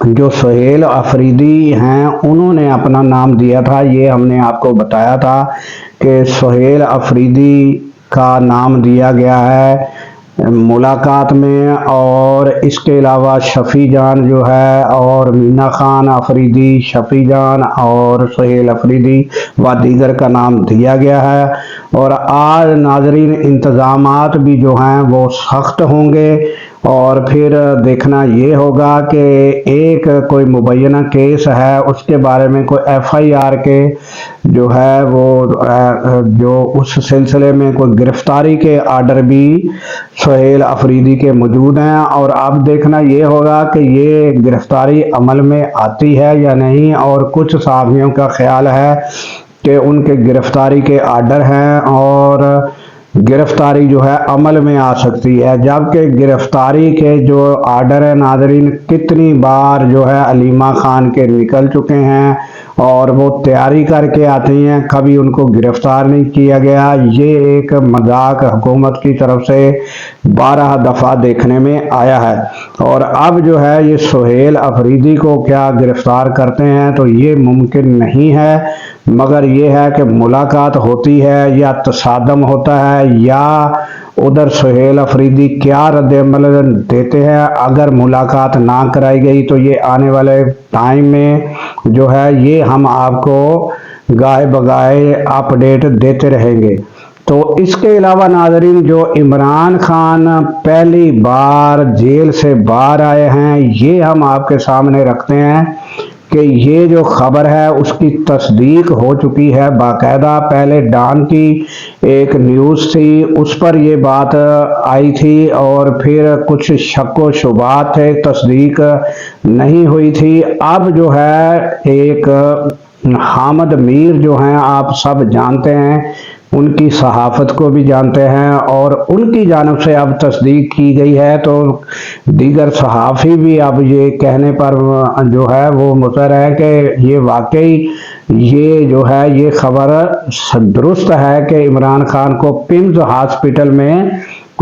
جو سہیل افریدی ہیں انہوں نے اپنا نام دیا تھا، یہ ہم نے آپ کو بتایا تھا کہ سہیل افریدی کا نام دیا گیا ہے ملاقات میں، اور اس کے علاوہ شفیع جان جو ہے اور مینا خان افریدی، شفیع جان اور سہیل افریدی و دیگر کا نام دیا گیا ہے۔ اور آج ناظرین انتظامات بھی جو ہیں وہ سخت ہوں گے، اور پھر دیکھنا یہ ہوگا کہ ایک کوئی مبینہ کیس ہے اس کے بارے میں کوئی ایف آئی آر کے جو ہے وہ جو اس سلسلے میں کوئی گرفتاری کے آرڈر بھی سہیل افریدی کے موجود ہیں، اور اب دیکھنا یہ ہوگا کہ یہ گرفتاری عمل میں آتی ہے یا نہیں، اور کچھ صحافیوں کا خیال ہے کہ ان کے گرفتاری کے آرڈر ہیں اور گرفتاری جو ہے عمل میں آ سکتی ہے، جبکہ گرفتاری کے جو آرڈر ہیں ناظرین کتنی بار جو ہے علیمہ خان کے نکل چکے ہیں اور وہ تیاری کر کے آتی ہیں، کبھی ان کو گرفتار نہیں کیا گیا۔ یہ ایک مذاق حکومت کی طرف سے 12 دفعہ دیکھنے میں آیا ہے، اور اب جو ہے یہ سہیل افریدی کو کیا گرفتار کرتے ہیں تو یہ ممکن نہیں ہے، مگر یہ ہے کہ ملاقات ہوتی ہے یا تصادم ہوتا ہے یا ادھر سہیل افریدی کیا رد عمل دیتے ہیں۔ اگر ملاقات نہ کرائی گئی تو یہ آنے والے ٹائم میں جو ہے یہ ہم آپ کو گاہے بگاہے اپڈیٹ دیتے رہیں گے۔ تو اس کے علاوہ ناظرین جو عمران خان پہلی بار جیل سے باہر آئے ہیں، یہ ہم آپ کے سامنے رکھتے ہیں کہ یہ جو خبر ہے اس کی تصدیق ہو چکی ہے باقاعدہ۔ پہلے ڈان کی ایک نیوز تھی، اس پر یہ بات آئی تھی اور پھر کچھ شک و شبہات تھے، تصدیق نہیں ہوئی تھی۔ اب جو ہے ایک حامد میر جو ہیں آپ سب جانتے ہیں، ان کی صحافت کو بھی جانتے ہیں اور ان کی جانب سے اب تصدیق کی گئی ہے، تو دیگر صحافی بھی اب یہ کہنے پر جو ہے وہ مصر ہے کہ یہ واقعی یہ جو ہے یہ خبر درست ہے کہ عمران خان کو پمز ہاسپٹل میں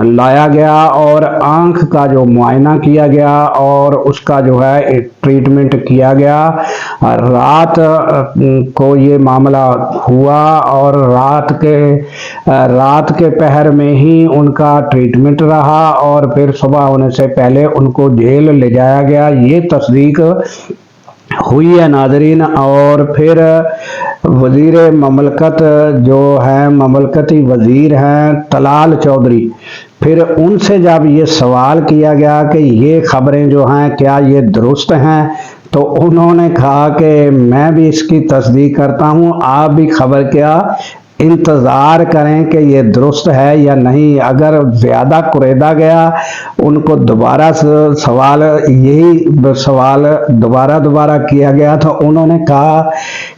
لایا گیا اور آنکھ کا جو معائنہ کیا گیا اور اس کا جو ہے ٹریٹمنٹ کیا گیا۔ رات کو یہ معاملہ ہوا اور رات کے پہر میں ہی ان کا ٹریٹمنٹ رہا اور پھر صبح ہونے سے پہلے ان کو جیل لے جایا گیا، یہ تصدیق ہوئی ہے ناظرین۔ اور پھر وزیر مملکت جو ہیں مملکتی وزیر ہیں طلال چودھری، پھر ان سے جب یہ سوال کیا گیا کہ یہ خبریں جو ہیں کیا یہ درست ہیں، تو انہوں نے کہا کہ میں بھی اس کی تصدیق کرتا ہوں، آپ بھی خبر کیا انتظار کریں کہ یہ درست ہے یا نہیں۔ اگر زیادہ قریدا گیا ان کو دوبارہ سوال دوبارہ کیا گیا تو انہوں نے کہا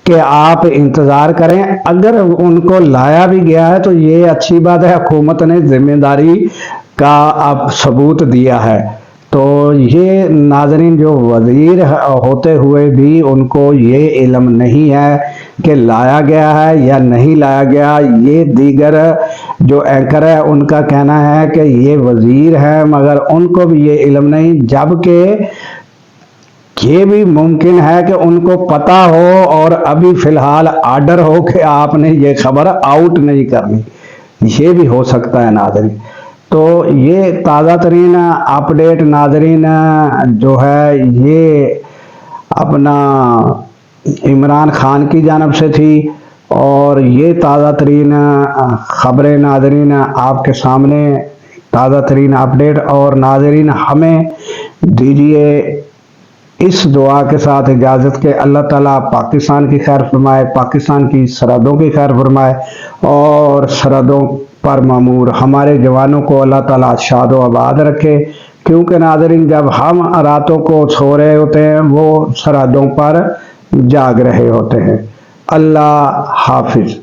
کہ آپ انتظار کریں، اگر ان کو لایا بھی گیا ہے تو یہ اچھی بات ہے، حکومت نے ذمہ داری کا اب ثبوت دیا ہے۔ تو یہ ناظرین جو وزیر ہوتے ہوئے بھی ان کو یہ علم نہیں ہے کہ لایا گیا ہے یا نہیں لایا گیا۔ یہ دیگر جو اینکر ہے ان کا کہنا ہے کہ یہ وزیر ہے مگر ان کو بھی یہ علم نہیں، جبکہ یہ بھی ممکن ہے کہ ان کو پتا ہو اور ابھی فی الحال آرڈر ہو کہ آپ نے یہ خبر آؤٹ نہیں کرنی، یہ بھی ہو سکتا ہے ناظرین۔ تو یہ تازہ ترین اپڈیٹ ناظرین جو ہے یہ اپنا عمران خان کی جانب سے تھی، اور یہ تازہ ترین خبریں ناظرین آپ کے سامنے، تازہ ترین اپڈیٹ۔ اور ناظرین ہمیں دیجیے اس دعا کے ساتھ اجازت کہ اللہ تعالیٰ پاکستان کی خیر فرمائے، پاکستان کی سرحدوں کی خیر فرمائے، اور سرحدوں پر مامور ہمارے جوانوں کو اللہ تعالیٰ شاد و آباد رکھے، کیونکہ ناظرین جب ہم راتوں کو سو رہے ہوتے ہیں وہ سرحدوں پر جاگ رہے ہوتے ہیں۔ اللہ حافظ۔